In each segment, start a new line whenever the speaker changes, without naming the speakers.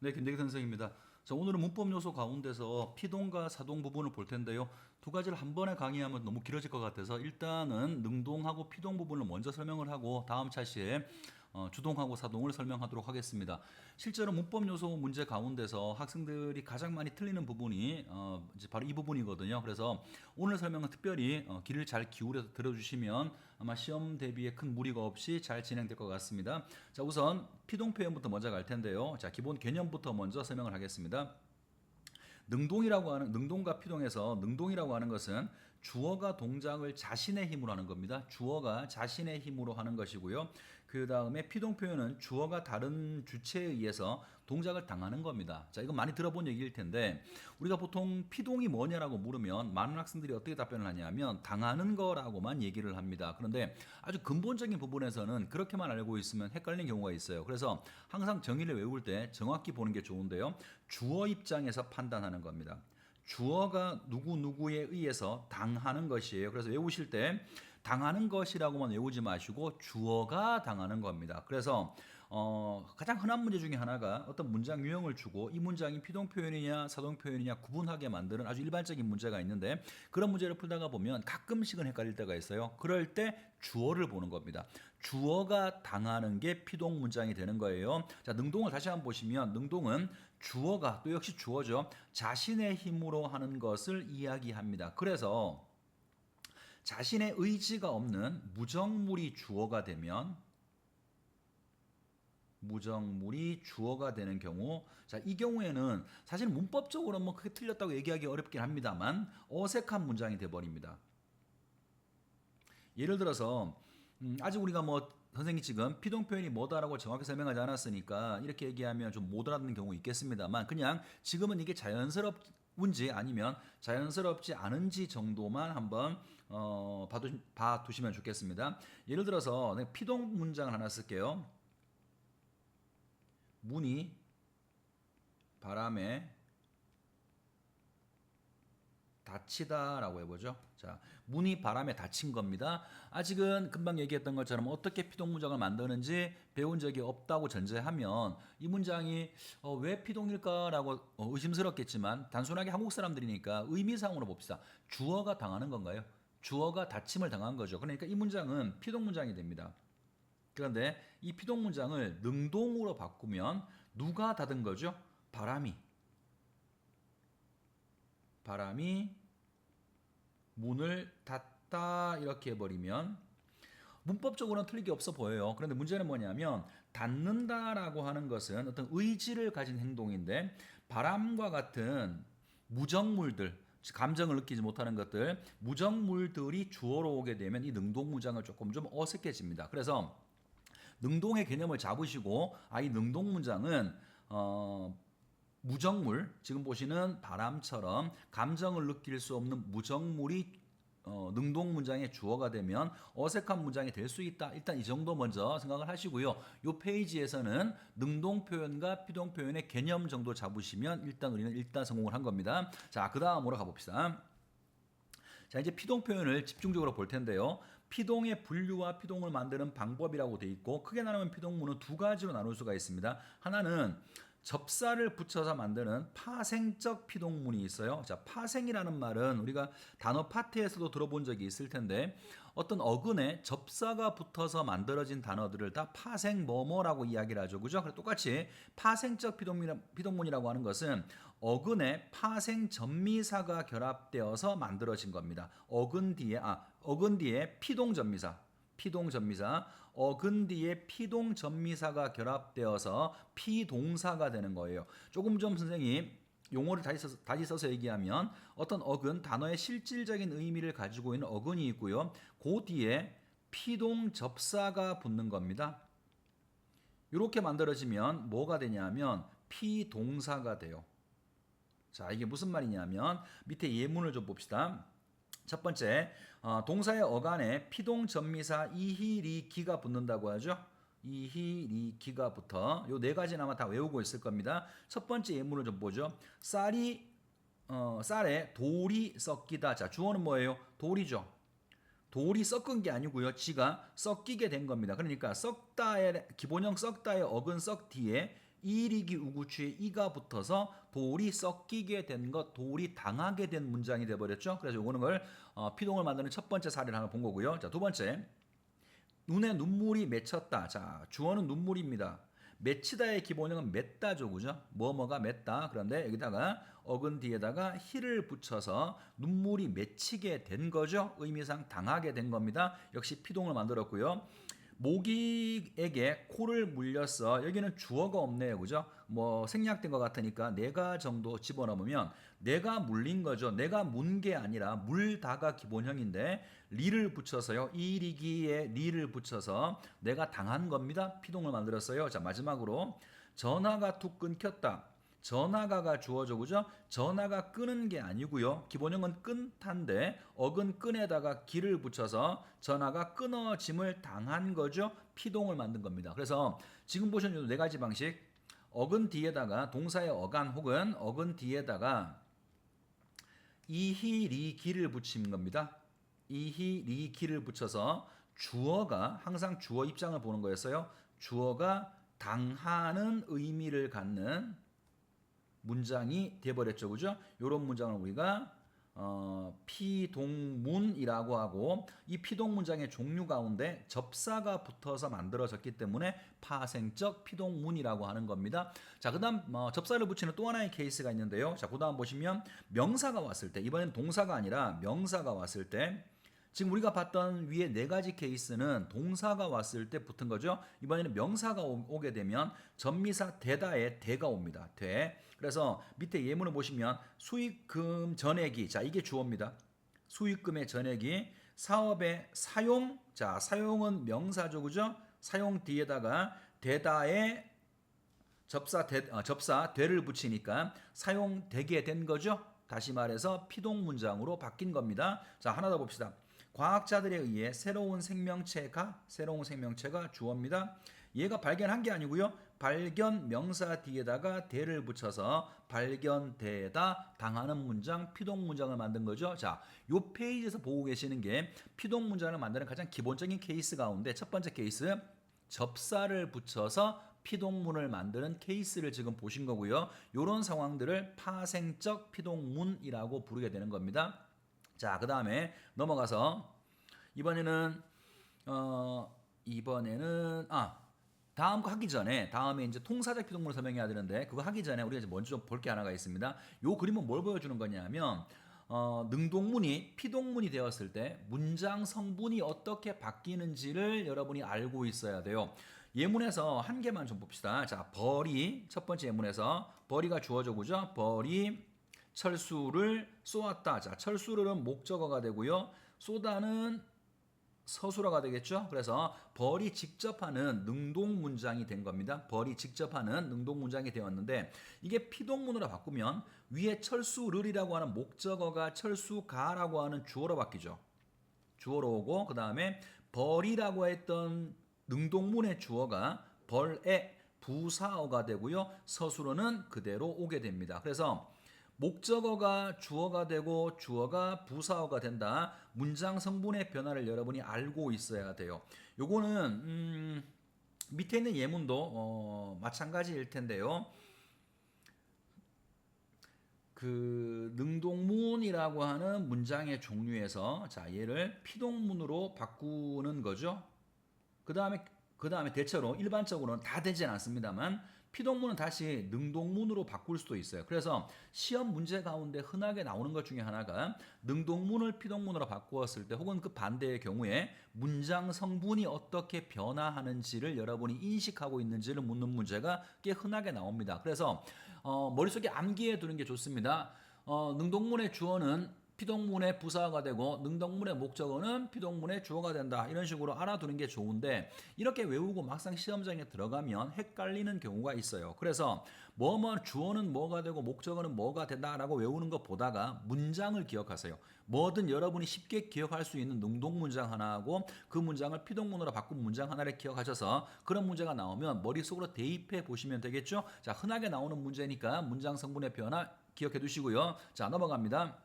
네, 김대기 선생입니다. 자, 오늘은 문법 요소 가운데서 피동과 사동 부분을 볼 텐데요. 두 가지를 한 번에 강의하면 너무 길어질 것 같아서 일단은 능동하고 피동 부분을 먼저 설명을 하고 다음 차시에 주동하고 사동을 설명하도록 하겠습니다. 실제로 문법 요소 문제 가운데서 학생들이 가장 많이 틀리는 부분이 이제 바로 이 부분이거든요. 그래서 오늘 설명은 특별히 귀를 잘 기울여서 들어주시면 아마 시험 대비에 큰 무리가 없이 잘 진행될 것 같습니다. 자, 우선 피동 표현부터 먼저 갈 텐데요. 자, 기본 개념부터 먼저 설명을 하겠습니다. 능동과 피동에서 능동이라고 하는 것은 주어가 동작을 자신의 힘으로 하는 겁니다. 주어가 자신의 힘으로 하는 것이고요. 그 다음에 피동 표현은 주어가 다른 주체에 의해서 동작을 당하는 겁니다. 자, 이건 많이 들어본 얘기일 텐데 우리가 보통 피동이 뭐냐라고 물으면 많은 학생들이 어떻게 답변을 하냐면 당하는 거라고만 얘기를 합니다. 그런데 아주 근본적인 부분에서는 그렇게만 알고 있으면 헷갈리는 경우가 있어요. 그래서 항상 정의를 외울 때 정확히 보는 게 좋은데요. 주어 입장에서 판단하는 겁니다. 주어가 누구누구에 의해서 당하는 것이에요. 그래서 외우실 때 당하는 것이라고만 외우지 마시고 주어가 당하는 겁니다. 그래서 가장 흔한 문제 중에 하나가 어떤 문장 유형을 주고 이 문장이 피동 표현이냐 사동 표현이냐 구분하게 만드는 아주 일반적인 문제가 있는데 그런 문제를 풀다가 보면 가끔씩은 헷갈릴 때가 있어요. 그럴 때 주어를 보는 겁니다. 주어가 당하는 게 피동 문장이 되는 거예요. 자, 능동을 다시 한번 보시면 능동은 주어가 또 역시 주어죠. 자신의 힘으로 하는 것을 이야기합니다. 그래서 자신의 의지가 없는 무정물이 주어가 되면 무정물이 주어가 되는 경우, 자, 이 경우에는 사실 문법적으로 뭐 크게 틀렸다고 얘기하기 어렵긴 합니다만 어색한 문장이 돼버립니다. 예를 들어서 아직 우리가 뭐 선생님 지금 피동 표현이 뭐다라고 정확히 설명하지 않았으니까 이렇게 얘기하면 좀 못 알아듣는 경우 있겠습니다만 그냥 지금은 이게 자연스럽운지 아니면 자연스럽지 않은지 정도만 한번 봐두시면 좋겠습니다. 예를 들어서 피동 문장을 하나 쓸게요. 문이 바람에 닫히다라고 해보죠. 자, 문이 바람에 닫힌 겁니다. 아직은 금방 얘기했던 것처럼 어떻게 피동 문장을 만드는지 배운 적이 없다고 전제하면 이 문장이 왜 피동일까라고 의심스럽겠지만 단순하게 한국 사람들이니까 의미상으로 봅시다. 주어가 당하는 건가요? 주어가 닫힘을 당한 거죠. 그러니까 이 문장은 피동 문장이 됩니다. 그런데 이 피동 문장을 능동으로 바꾸면 누가 닫은 거죠? 바람이 문을 닫다 이렇게 해버리면 문법적으로는 틀릴 게 없어 보여요. 그런데 문제는 뭐냐면 닫는다라고 하는 것은 어떤 의지를 가진 행동인데 바람과 같은 무정물들 감정을 느끼지 못하는 것들 무정물들이 주어로 오게 되면 이 능동문장은 조금 좀 어색해집니다. 그래서 능동의 개념을 잡으시고 이 능동 문장은 무정물, 지금 보시는 바람처럼 감정을 느낄 수 없는 무정물이 능동 문장의 주어가 되면 어색한 문장이 될 수 있다. 일단 이 정도 먼저 생각을 하시고요. 이 페이지에서는 능동 표현과 피동 표현의 개념 정도 잡으시면 일단 우리는 성공을 한 겁니다. 자, 그 다음으로 가봅시다. 자, 이제 피동 표현을 집중적으로 볼 텐데요. 피동의 분류와 피동을 만드는 방법이라고 돼 있고 크게 나누면 피동문은 두 가지로 나눌 수가 있습니다. 하나는 접사를 붙여서 만드는 파생적 피동문이 있어요. 자, 파생이라는 말은 우리가 단어 파트에서도 들어본 적이 있을 텐데 어떤 어근에 접사가 붙어서 만들어진 단어들을 다 파생 뭐뭐라고 이야기를 하죠. 그죠? 똑같이 파생적 피동문이라고 하는 것은 어근에 파생 전미사가 결합되어서 만들어진 겁니다. 어근 뒤에 피동전미사, 어근 뒤에 피동전미사가 결합되어서 피동사가 되는 거예요. 조금 좀 선생님 용어를 다시 써서 얘기하면 어떤 어근, 단어의 실질적인 의미를 가지고 있는 어근이 있고요. 그 뒤에 피동접사가 붙는 겁니다. 이렇게 만들어지면 뭐가 되냐면 피동사가 돼요. 자, 이게 무슨 말이냐면 밑에 예문을 좀 봅시다. 첫 번째, 동사의 어간에 피동전미사 이히리기가 붙는다고 하죠. 이히리기가 붙어. 요 네 가지는 아마 다 외우고 있을 겁니다. 첫 번째 예문을 좀 보죠. 쌀에 돌이 섞이다. 자, 주어는 뭐예요? 돌이죠. 돌이 섞은 게 아니고요. 지가 섞이게 된 겁니다. 그러니까 썩다의 기본형 썩다의 어근 썩 뒤에 이리기 우구추에 이가 붙어서 돌이 썩기게 된 것, 돌이 당하게 된 문장이 돼버렸죠. 그래서 요거는 걸 피동을 만드는 첫 번째 사례를 하나 본 거고요. 자, 두 번째, 눈에 눈물이 맺혔다. 자, 주어는 눈물입니다. 맺히다의 기본형은 맺다죠, 그죠? 뭐뭐가 맺다. 그런데 여기다가 어근 뒤에다가 히를 붙여서 눈물이 맺히게 된 거죠. 의미상 당하게 된 겁니다. 역시 피동을 만들었고요. 모기에게 코를 물렸어. 여기는 주어가 없네요, 그죠? 뭐 생략된 것 같으니까 내가 정도 집어넣으면 내가 물린 거죠. 내가 문 게 아니라 물다가 기본형인데 리를 붙여서요. 이리기에 리를 붙여서 내가 당한 겁니다. 피동을 만들었어요. 자, 마지막으로 전화가 툭 끊겼다. 전화가가 주어져, 그죠? 전화가 끄는 게 아니고요. 기본형은 끊다인데 어근 끈에다가 기를 붙여서 전화가 끊어짐을 당한 거죠. 피동을 만든 겁니다. 그래서 지금 보시는 네 가지 방식, 어근 뒤에다가 동사의 어간 혹은 어근 뒤에다가 이히 리 기를 붙인 겁니다. 이히 리 기를 붙여서 주어가 항상 주어 입장을 보는 거였어요. 주어가 당하는 의미를 갖는 문장이 돼버렸죠, 그죠? 이런 문장을 우리가 피동문이라고 하고, 이 피동 문장의 종류 가운데 접사가 붙어서 만들어졌기 때문에 파생적 피동문이라고 하는 겁니다. 자, 그다음 접사를 붙이는 또 하나의 케이스가 있는데요. 자, 그다음 보시면 명사가 왔을 때, 이번엔 동사가 아니라 명사가 왔을 때, 지금 우리가 봤던 위에 네 가지 케이스는 동사가 왔을 때 붙은 거죠. 이번에는 명사가 오게 되면 전미사 되다에 대가 옵니다. 돼. 그래서 밑에 예문을 보시면 수익금 전액이, 자, 이게 주어입니다. 수익금의 전액이 사업의 사용, 자, 사용은 명사죠, 그죠? 사용 뒤에다가 되다에 접사 되를 붙이니까 사용되게 된 거죠. 다시 말해서 피동 문장으로 바뀐 겁니다. 자, 하나 더 봅시다. 과학자들에 의해 새로운 생명체가 주어입니다. 얘가 발견한 게 아니고요. 발견 명사 뒤에다가 대를 붙여서 발견되다 당하는 문장, 피동 문장을 만든 거죠. 자, 요 페이지에서 보고 계시는 게 피동 문장을 만드는 가장 기본적인 케이스 가운데 첫 번째 케이스, 접사를 붙여서 피동문을 만드는 케이스를 지금 보신 거고요. 이런 상황들을 파생적 피동문이라고 부르게 되는 겁니다. 자, 그 다음에 넘어가서 이번에는 다음 거 하기 전에 다음에 이제 통사적 피동문을 설명해야 되는데, 그거 하기 전에 우리가 이제 먼저 좀 볼 게 하나가 있습니다. 요 그림은 뭘 보여주는 거냐면 능동문이 피동문이 되었을 때 문장 성분이 어떻게 바뀌는지를 여러분이 알고 있어야 돼요. 예문에서 한 개만 좀 봅시다. 자, 벌이 첫 번째 예문에서 벌이가 주어져, 그죠? 벌이 철수를 쏘았다. 자, 철수는 목적어가 되고요. 쏘다는 서술어가 되겠죠. 그래서 벌이 직접 하는 능동 문장이 된 겁니다. 벌이 직접 하는 능동 문장이 되었는데, 이게 피동문으로 바꾸면 위에 철수를이라고 하는 목적어가 철수가라고 하는 주어로 바뀌죠. 주어로 오고, 그 다음에 벌이라고 했던 능동문의 주어가 벌의 부사어가 되고요. 서술어는 그대로 오게 됩니다. 그래서 목적어가 주어가 되고 주어가 부사어가 된다. 문장 성분의 변화를 여러분이 알고 있어야 돼요. 요거는 밑에 있는 예문도 마찬가지일 텐데요. 그 능동문이라고 하는 문장의 종류에서, 자, 얘를 피동문으로 바꾸는 거죠. 그 다음에 대체로 일반적으로는 다 되진 않습니다만 피동문은 다시 능동문으로 바꿀 수도 있어요. 그래서 시험 문제 가운데 흔하게 나오는 것 중에 하나가 능동문을 피동문으로 바꾸었을 때, 혹은 그 반대의 경우에 문장 성분이 어떻게 변화하는지를 여러분이 인식하고 있는지를 묻는 문제가 꽤 흔하게 나옵니다. 그래서 머릿속에 암기해 두는 게 좋습니다. 능동문의 주어는 피동문의 부사가 되고 능동문의 목적어는 피동문의 주어가 된다. 이런 식으로 알아두는 게 좋은데, 이렇게 외우고 막상 시험장에 들어가면 헷갈리는 경우가 있어요. 그래서 주어는 뭐가 되고 목적어는 뭐가 된다라고 외우는 것 보다가 문장을 기억하세요. 뭐든 여러분이 쉽게 기억할 수 있는 능동 문장 하나하고 그 문장을 피동문으로 바꾼 문장 하나를 기억하셔서 그런 문제가 나오면 머릿속으로 대입해 보시면 되겠죠. 자, 흔하게 나오는 문제니까 문장 성분의 변화 기억해 두시고요. 자, 넘어갑니다.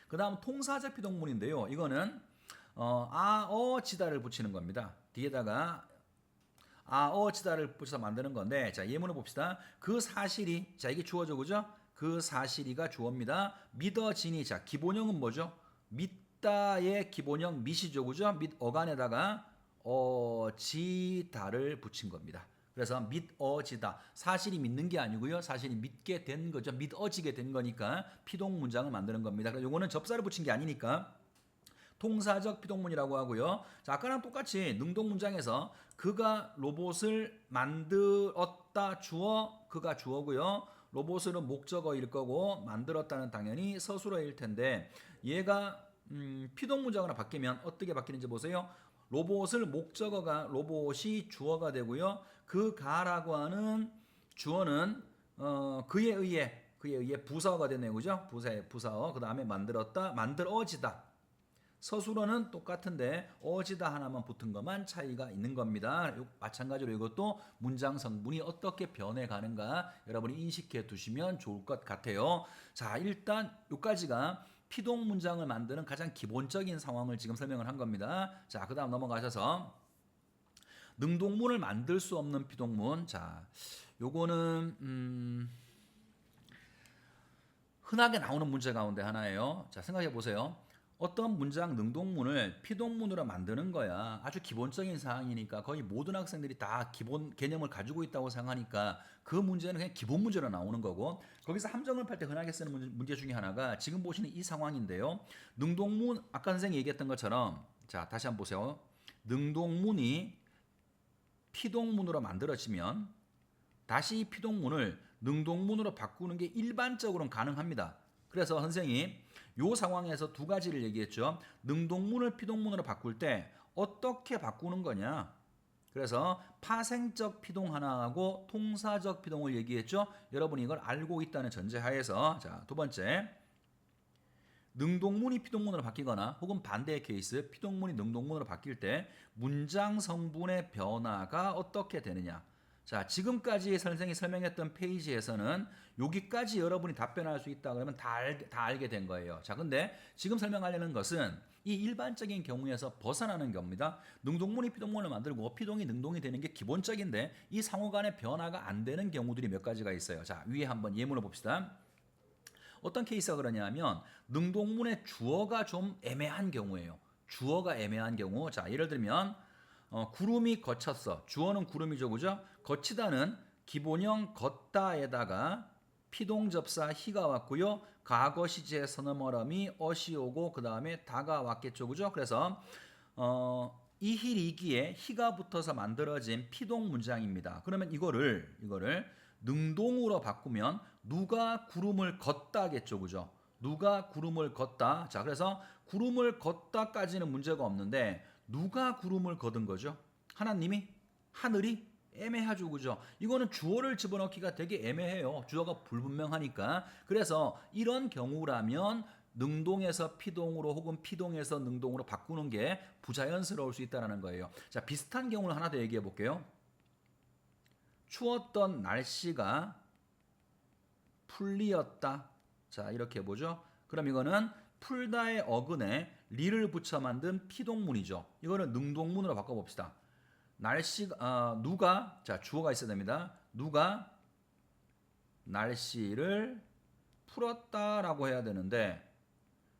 그 다음 통사적 피동문인데요. 이거는 지다를 붙이는 겁니다. 뒤에다가 아어지다를 붙여서 만드는 건데, 자, 예문을 봅시다. 그 사실이, 자, 이게 주어죠, 그죠? 그 사실이가 주어입니다. 믿어지니, 자, 기본형은 뭐죠? 믿다의 기본형 밑이죠, 그죠? 밑 어간에다가 어지다를 붙인 겁니다. 그래서 믿어지다. 사실이 믿는 게 아니고요. 사실이 믿게 된 거죠. 믿어지게 된 거니까 피동 문장을 만드는 겁니다. 그래서 요거는 접사를 붙인 게 아니니까 통사적 피동문이라고 하고요. 자, 아까랑 똑같이 능동 문장에서 그가 로봇을 만들었다 주어, 그가 주어고요. 로봇은 목적어일 거고 만들었다는 당연히 서술어일 텐데 얘가 피동 문장으로 바뀌면 어떻게 바뀌는지 보세요. 로봇을 목적어가 로봇이 주어가 되고요. 그가라고 하는 주어는 그에 의해 부사어가 되네요. 그죠? 부사어. 그다음에 만들었다, 만들어지다. 서술어는 똑같은데 어지다 하나만 붙은 것만 차이가 있는 겁니다. 마찬가지로 이것도 문장 성분이 어떻게 변해가는가 여러분이 인식해 두시면 좋을 것 같아요. 자, 일단 여기까지가 피동 문장을 만드는 가장 기본적인 상황을 지금 설명을 한 겁니다. 자, 그 다음 넘어가셔서 능동문을 만들 수 없는 피동문. 자, 요거는 흔하게 나오는 문제 가운데 하나예요. 자, 생각해 보세요. 어떤 문장 능동문을 피동문으로 만드는 거야. 아주 기본적인 사항이니까 거의 모든 학생들이 다 기본 개념을 가지고 있다고 생각하니까 그 문제는 그냥 기본 문제로 나오는 거고, 거기서 함정을 팔 때 흔하게 쓰는 문제 중에 하나가 지금 보시는 이 상황인데요. 능동문, 아까 선생님이 얘기했던 것처럼, 자, 다시 한번 보세요. 능동문이 피동문으로 만들어지면 다시 이 피동문을 능동문으로 바꾸는 게 일반적으로는 가능합니다. 그래서 선생님이 이 상황에서 두 가지를 얘기했죠. 능동문을 피동문으로 바꿀 때 어떻게 바꾸는 거냐. 그래서 파생적 피동 하나하고 통사적 피동을 얘기했죠. 여러분이 이걸 알고 있다는 전제하에서, 자, 두 번째, 능동문이 피동문으로 바뀌거나 혹은 반대의 케이스 피동문이 능동문으로 바뀔 때 문장 성분의 변화가 어떻게 되느냐. 자, 지금까지 선생님이 설명했던 페이지에서는 여기까지 여러분이 답변할 수 있다 그러면 다 알게 된 거예요. 자, 근데 지금 설명하려는 것은 이 일반적인 경우에서 벗어나는 겁니다. 능동문이 피동문을 만들고 피동이 능동이 되는 게 기본적인데 이 상호 간의 변화가 안 되는 경우들이 몇 가지가 있어요. 자, 위에 한번 예문을 봅시다. 어떤 케이스가 그러냐면 능동문의 주어가 좀 애매한 경우예요. 주어가 애매한 경우. 자, 예를 들면 구름이 거쳤어. 주어는 구름이죠, 그죠? 거치다는 기본형 걷다에다가 피동접사 히가 왔고요. 과거 시제 선어머럼이 어시 오고 그 다음에 다가 왔겠죠, 그죠? 그래서 이힐이기에 히가 붙어서 만들어진 피동 문장입니다. 그러면 이거를 능동으로 바꾸면 누가 구름을 걷다겠죠, 그죠? 누가 구름을 걷다. 자, 그래서 구름을 걷다까지는 문제가 없는데 누가 구름을 거둔 거죠? 하나님이? 하늘이? 애매하죠, 그죠? 이거는 주어를 집어넣기가 되게 애매해요. 주어가 불분명하니까. 그래서 이런 경우라면 능동에서 피동으로 혹은 피동에서 능동으로 바꾸는 게 부자연스러울 수 있다는 거예요. 자, 비슷한 경우를 하나 더 얘기해 볼게요. 추웠던 날씨가 풀리었다. 자, 이렇게 해보죠. 그럼 이거는 풀다의 어근에 리를 붙여 만든 피동문이죠. 이거는 능동문으로 바꿔봅시다. 날씨가 누가, 자, 주어가 있어야 됩니다. 누가 날씨를 풀었다라고 해야 되는데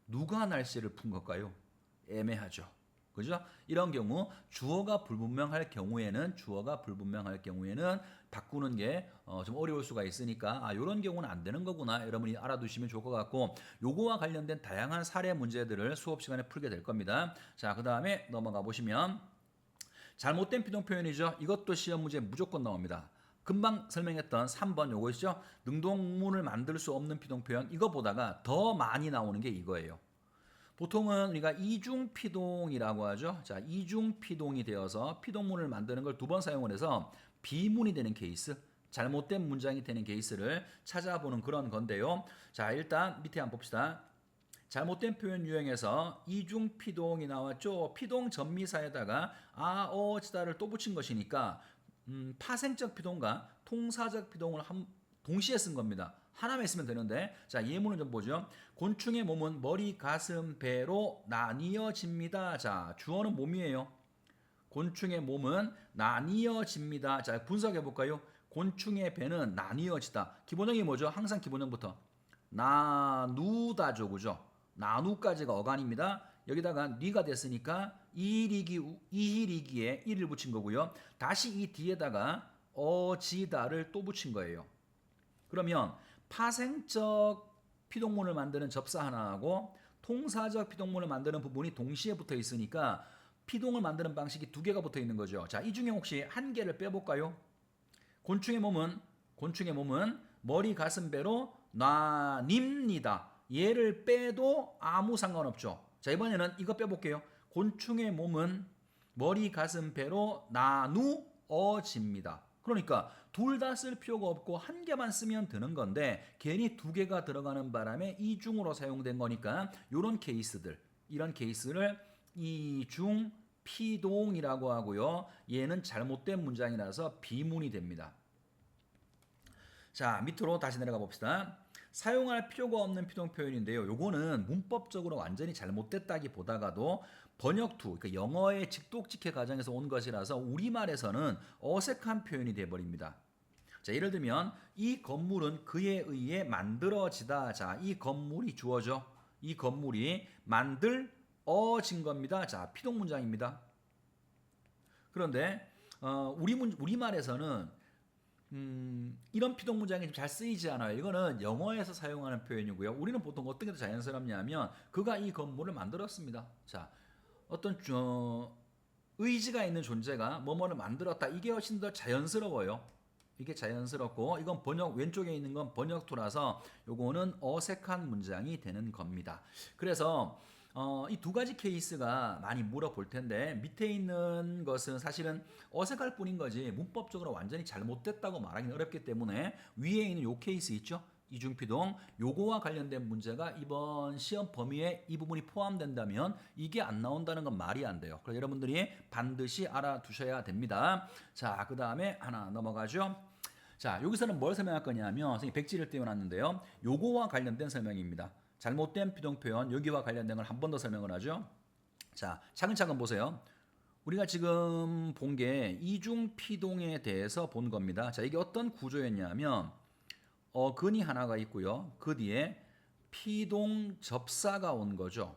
누가 날씨를 푼 걸까요? 애매하죠. 그죠? 이런 경우 주어가 불분명할 경우에는 바꾸는 게 좀 어려울 수가 있으니까 이런 경우는 안 되는 거구나 여러분이 알아두시면 좋을 것 같고, 요거와 관련된 다양한 사례 문제들을 수업 시간에 풀게 될 겁니다. 자, 그 다음에 넘어가 보시면 잘못된 피동 표현이죠. 이것도 시험 문제에 무조건 나옵니다. 금방 설명했던 3번 요거죠. 능동문을 만들 수 없는 피동 표현, 이거 보다가 더 많이 나오는 게 이거예요. 보통은 우리가 이중피동이라고 하죠. 자, 이중피동이 되어서 피동문을 만드는 걸 두 번 사용을 해서 비문이 되는 케이스, 잘못된 문장이 되는 케이스를 찾아보는 그런 건데요. 자, 일단 밑에 한번 봅시다. 잘못된 표현 유형에서 이중피동이 나왔죠. 피동 전미사에다가 아어지다를 또 붙인 것이니까 파생적 피동과 통사적 피동을 동시에 쓴 겁니다. 하나만 있으면 되는데, 자, 예문을 좀 보죠. 곤충의 몸은 머리, 가슴, 배로 나뉘어집니다. 자, 주어는 몸이에요. 곤충의 몸은 나뉘어집니다. 자, 분석해 볼까요? 곤충의 배는 나뉘어지다. 기본형이 뭐죠? 항상 기본형부터 나누다죠, 그죠? 나누까지가 어간입니다. 여기다가 뉘가 됐으니까 이희리기에 이를 붙인 거고요. 다시 이 뒤에다가 어지다를 또 붙인 거예요. 그러면 파생적 피동문을 만드는 접사 하나하고 통사적 피동문을 만드는 부분이 동시에 붙어 있으니까 피동을 만드는 방식이 두 개가 붙어 있는 거죠. 자, 이 중에 혹시 한 개를 빼볼까요? 곤충의 몸은 머리, 가슴, 배로 나뉩니다. 얘를 빼도 아무 상관없죠. 자, 이번에는 이거 빼볼게요. 곤충의 몸은 머리, 가슴, 배로 나누어집니다. 그러니까 둘 다 쓸 필요가 없고 한 개만 쓰면 되는 건데 괜히 두 개가 들어가는 바람에 이중으로 사용된 거니까 이런 케이스를 이중 피동이라고 하고요. 얘는 잘못된 문장이라서 비문이 됩니다. 자, 밑으로 다시 내려가 봅시다. 사용할 필요가 없는 피동 표현인데요. 요거는 문법적으로 완전히 잘못됐다기보다가도 번역투, 그러니까 영어의 직독직해 과정에서 온 것이라서 우리말에서는 어색한 표현이 돼버립니다. 자, 예를 들면 이 건물은 그에 의해 만들어지다. 자, 이 건물이 주어져. 이 건물이 만들어진 겁니다. 자, 피동 문장입니다. 그런데 우리말에서는 이런 피동 문장이 잘 쓰이지 않아요. 이거는 영어에서 사용하는 표현이고요. 우리는 보통 어떻게 더 자연스럽냐면 그가 이 건물을 만들었습니다. 자, 어떤 의지가 있는 존재가 뭐뭐를 만들었다. 이게 훨씬 더 자연스러워요. 이게 자연스럽고 이건 번역 왼쪽에 있는 건 번역투라서 요거는 어색한 문장이 되는 겁니다. 그래서 이 두 가지 케이스가 많이 물어볼 텐데 밑에 있는 것은 사실은 어색할 뿐인 거지 문법적으로 완전히 잘못됐다고 말하기는 어렵기 때문에 위에 있는 요 케이스 있죠? 이중피동 요거와 관련된 문제가 이번 시험 범위에 이 부분이 포함된다면 이게 안 나온다는 건 말이 안 돼요. 그래서 여러분들이 반드시 알아두셔야 됩니다. 자, 그 다음에 하나 넘어가죠. 자, 여기서는 뭘 설명할 거냐면 선생님 백지를 띄워놨는데요. 요거와 관련된 설명입니다. 잘못된 피동 표현 여기와 관련된 걸 한 번 더 설명을 하죠. 자, 차근차근 보세요. 우리가 지금 본 게 이중 피동에 대해서 본 겁니다. 자, 이게 어떤 구조였냐면 근이 하나가 있고요. 그 뒤에 피동 접사가 온 거죠.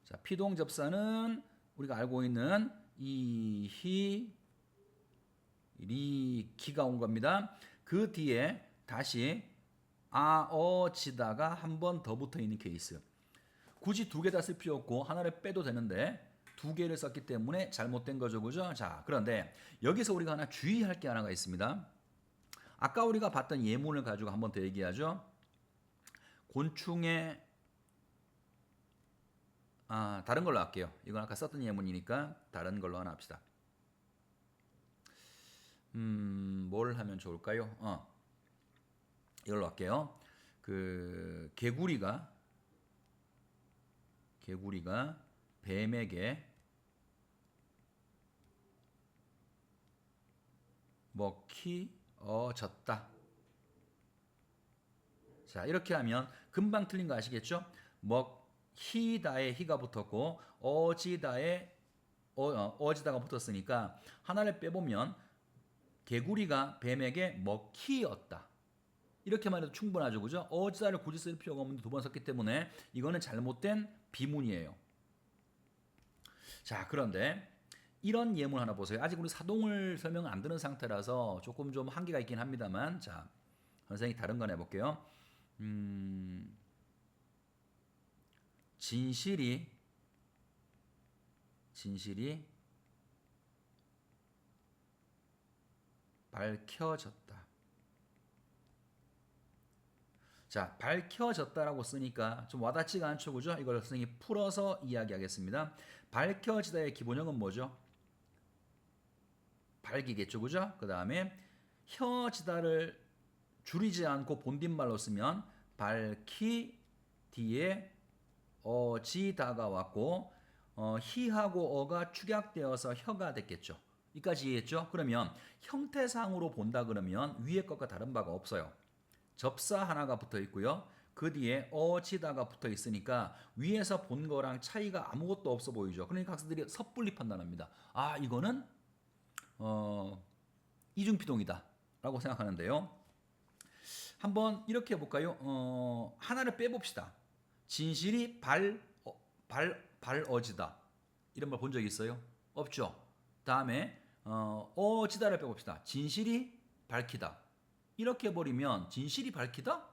자, 피동 접사는 우리가 알고 있는 이히 리기가 온 겁니다. 그 뒤에 다시 아어지다가 한 번 더 붙어 있는 케이스. 굳이 두 개 다 쓸 필요 없고 하나를 빼도 되는데 두 개를 썼기 때문에 잘못된 거죠, 그죠? 자, 그런데 여기서 우리가 하나 주의할 게 하나가 있습니다. 아까 우리가 봤던 예문을 가지고 한 번 더 얘기하죠. 곤충의 다른 걸로 할게요. 이건 아까 썼던 예문이니까 다른 걸로 하나 합시다. 뭘 하면 좋을까요? 이걸로 할게요. 그 개구리가 뱀에게 먹히어졌다. 자, 이렇게 하면 금방 틀린 거 아시겠죠? 먹히다에 히가 붙었고 어지다에 어지다가 붙었으니까 하나를 빼보면 개구리가 뱀에게 먹히었다. 이렇게만 해도 충분하죠, 그죠? 어지다를 굳이 쓸 필요가 없는데 두 번 썼기 때문에 이거는 잘못된 비문이에요. 자, 그런데 이런 예문 하나 보세요. 아직 우리 사동을 설명 안 드는 상태라서 조금 좀 한계가 있긴 합니다만, 자, 선생님이 다른 거 해볼게요. 진실이 밝혀졌다. 자, 밝혀졌다라고 쓰니까 좀 와닿지가 않죠, 그죠? 이걸 선생님이 풀어서 이야기하겠습니다. 밝혀지다의 기본형은 뭐죠? 밝이겠죠, 그죠? 그 다음에 혀지다를 줄이지 않고 본뒷말로 쓰면 밝히 뒤에 어지다가 왔고 히하고 어가 축약되어서 혀가 됐겠죠. 이까지 이해했죠? 그러면 형태상으로 본다 그러면 위에 것과 다른 바가 없어요. 접사 하나가 붙어 있고요. 그 뒤에 어지다가 붙어 있으니까 위에서 본 거랑 차이가 아무것도 없어 보이죠. 그러니까 학생들이 섣불리 판단합니다. 아, 이거는 이중피동이다라고 생각하는데요. 한번 이렇게 해볼까요? 하나를 빼봅시다. 진실이 발어지다. 이런 말 본 적 있어요? 없죠. 다음에 어지다를 빼봅시다. 진실이 밝히다. 이렇게 해버리면 진실이 밝히다?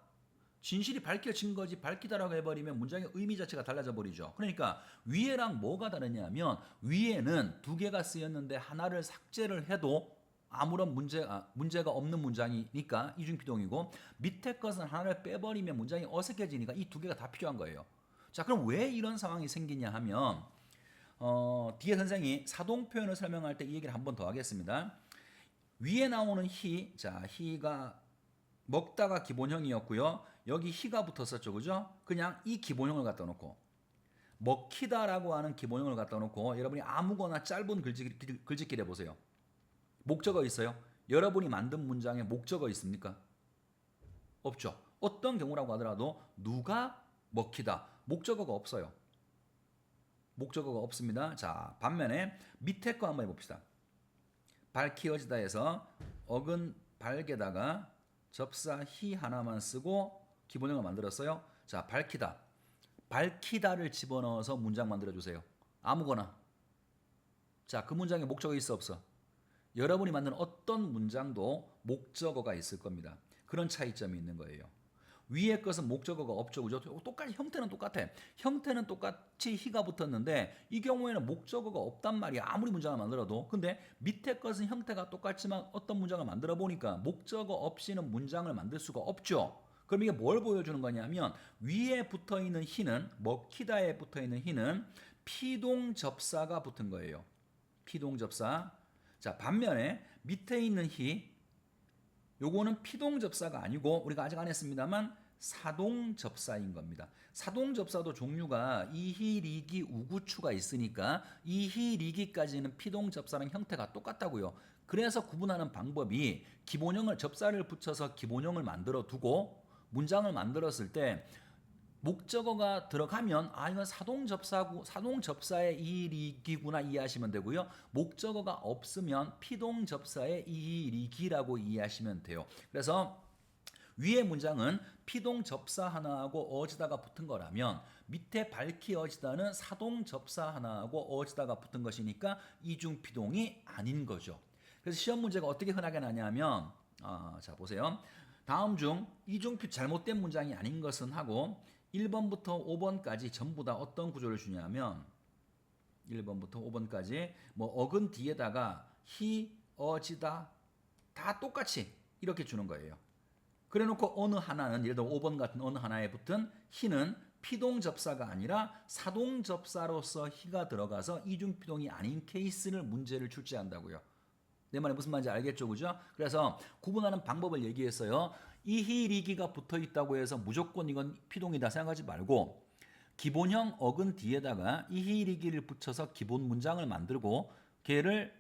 진실이 밝혀진 거지 밝히다라고 해버리면 문장의 의미 자체가 달라져 버리죠. 그러니까 위에랑 뭐가 다르냐면 위에는 두 개가 쓰였는데 하나를 삭제를 해도 아무런 문제가 없는 문장이니까 이중피동이고, 밑에 것은 하나를 빼버리면 문장이 어색해지니까 이 두 개가 다 필요한 거예요. 자, 그럼 왜 이런 상황이 생기냐 하면 뒤에 선생이 사동 표현을 설명할 때 이 얘기를 한 번 더 하겠습니다. 위에 나오는 히, 자, 히가 먹다가 기본형이었고요. 여기 히가 붙었었죠, 그죠? 그냥 이 기본형을 갖다 놓고 먹히다라고 하는 기본형을 갖다 놓고 여러분이 아무거나 짧은 글짓기를 해보세요. 목적어 있어요? 여러분이 만든 문장에 목적어 있습니까? 없죠. 어떤 경우라고 하더라도 누가 먹히다, 목적어가 없어요. 목적어가 없습니다. 자, 반면에 밑에 거 한번 해봅시다. 밝히어지다에서 어근 밝게다가 접사 히 하나만 쓰고 기본형을 만들었어요. 자, 밝히다. 밝히다를 집어넣어서 문장 만들어주세요. 아무거나. 자, 그 문장에 목적어 있어 없어? 여러분이 만든 어떤 문장도 목적어가 있을 겁니다. 그런 차이점이 있는 거예요. 위에 것은 목적어가 없죠, 그죠? 똑같이 형태는 똑같아. 형태는 똑같이 히가 붙었는데 이 경우에는 목적어가 없단 말이야. 아무리 문장을 만들어도. 근데 밑에 것은 형태가 똑같지만 어떤 문장을 만들어 보니까 목적어 없이는 문장을 만들 수가 없죠. 그럼 이게 뭘 보여주는 거냐면 위에 붙어 있는 히는, 먹히다에 붙어 있는 히는 피동접사가 붙은 거예요. 피동접사. 자, 반면에 밑에 있는 히, 요거는 피동접사가 아니고 우리가 아직 안 했습니다만 사동접사인 겁니다. 사동접사도 종류가 이히, 리기, 우구추가 있으니까 이히, 리기까지는 피동접사랑 형태가 똑같다고요. 그래서 구분하는 방법이 기본형을, 접사를 붙여서 기본형을 만들어 두고 문장을 만들었을 때 목적어가 들어가면 아, 이건 사동접사고 사동접사의 이리기구나 이해하시면 되고요. 목적어가 없으면 피동접사의 이리기라고 이해하시면 돼요. 그래서 위의 문장은 피동접사 하나하고 어지다가 붙은 거라면 밑에 밝히어지다는 사동접사 하나하고 어지다가 붙은 것이니까 이중피동이 아닌 거죠. 그래서 시험 문제가 어떻게 흔하게 나냐면 자, 보세요. 다음 중 이중피 잘못된 문장이 아닌 것은 하고 1번부터 5번까지 전부 다 어떤 구조를 주냐면 1번부터 5번까지 뭐 어근 뒤에다가 히, 어지다 다 똑같이 이렇게 주는 거예요. 그래 놓고 어느 하나는 예를 들어 5번 같은 어느 하나에 붙은 히는 피동접사가 아니라 사동접사로서 히가 들어가서 이중피동이 아닌 케이스를 문제를 출제한다고요. 내 말이 무슨 말인지 알겠죠, 그죠? 그래서 구분하는 방법을 얘기했어요. 이히리기가 붙어 있다고 해서 무조건 이건 피동이다 생각하지 말고 기본형 어근 뒤에다가 이히리기를 붙여서 기본 문장을 만들고 걔를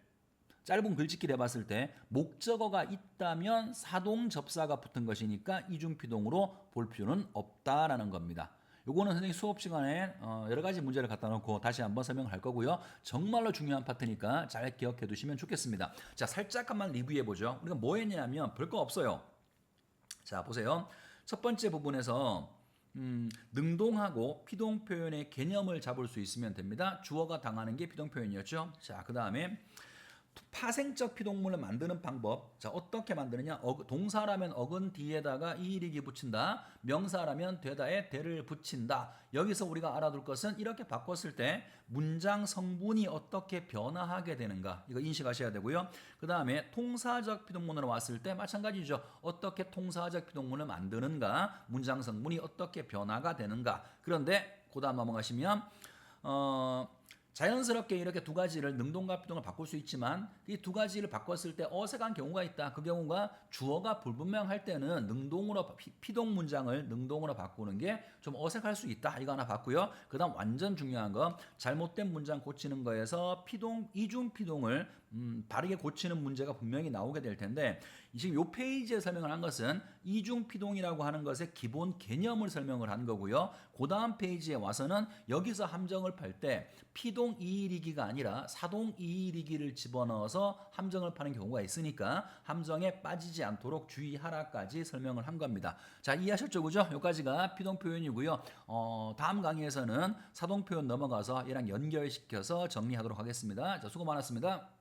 짧은 글짓기를 해봤을 때 목적어가 있다면 사동접사가 붙은 것이니까 이중피동으로 볼 필요는 없다라는 겁니다. 요거는 선생님 수업 시간에 여러 가지 문제를 갖다 놓고 다시 한번 설명할 거고요. 정말로 중요한 파트니까 잘 기억해 두시면 좋겠습니다. 자, 살짝 한번 리뷰해 보죠. 우리가 뭐 했냐면 별거 없어요. 자, 보세요. 첫 번째 부분에서 능동하고 피동 표현의 개념을 잡을 수 있으면 됩니다. 주어가 당하는 게 피동 표현이었죠. 자, 그 다음에 파생적 피동문을 만드는 방법. 자, 어떻게 만드느냐? 동사라면 어근 뒤에다가 이리기 붙인다. 명사라면 되다에 대를 붙인다. 여기서 우리가 알아둘 것은 이렇게 바꿨을 때 문장 성분이 어떻게 변화하게 되는가. 이거 인식하셔야 되고요. 그 다음에 통사적 피동문으로 왔을 때 마찬가지죠. 어떻게 통사적 피동문을 만드는가. 문장 성분이 어떻게 변화가 되는가. 그런데 그 다음 넘어가시면 자연스럽게 이렇게 두 가지를 능동과 피동을 바꿀 수 있지만 이 두 가지를 바꿨을 때 어색한 경우가 있다. 그 경우가 주어가 불분명할 때는 능동으로 피동 문장을 능동으로 바꾸는 게 좀 어색할 수 있다. 이거 하나 봤고요. 그다음 완전 중요한 거 잘못된 문장 고치는 거에서 피동 이중 피동을 바르게 고치는 문제가 분명히 나오게 될 텐데 지금 요 페이지에 설명을 한 것은 이중 피동이라고 하는 것의 기본 개념을 설명을 한 거고요. 그 다음 페이지에 와서는 여기서 함정을 팔 때 피동 이일이기가 아니라 사동 이일이기를 집어넣어서 함정을 파는 경우가 있으니까 함정에 빠지지 않도록 주의하라까지 설명을 한 겁니다. 자, 이해하셨죠? 그죠? 여기까지가 피동 표현이고요. 다음 강의에서는 사동 표현 넘어가서 얘랑 연결시켜서 정리하도록 하겠습니다. 자, 수고 많았습니다.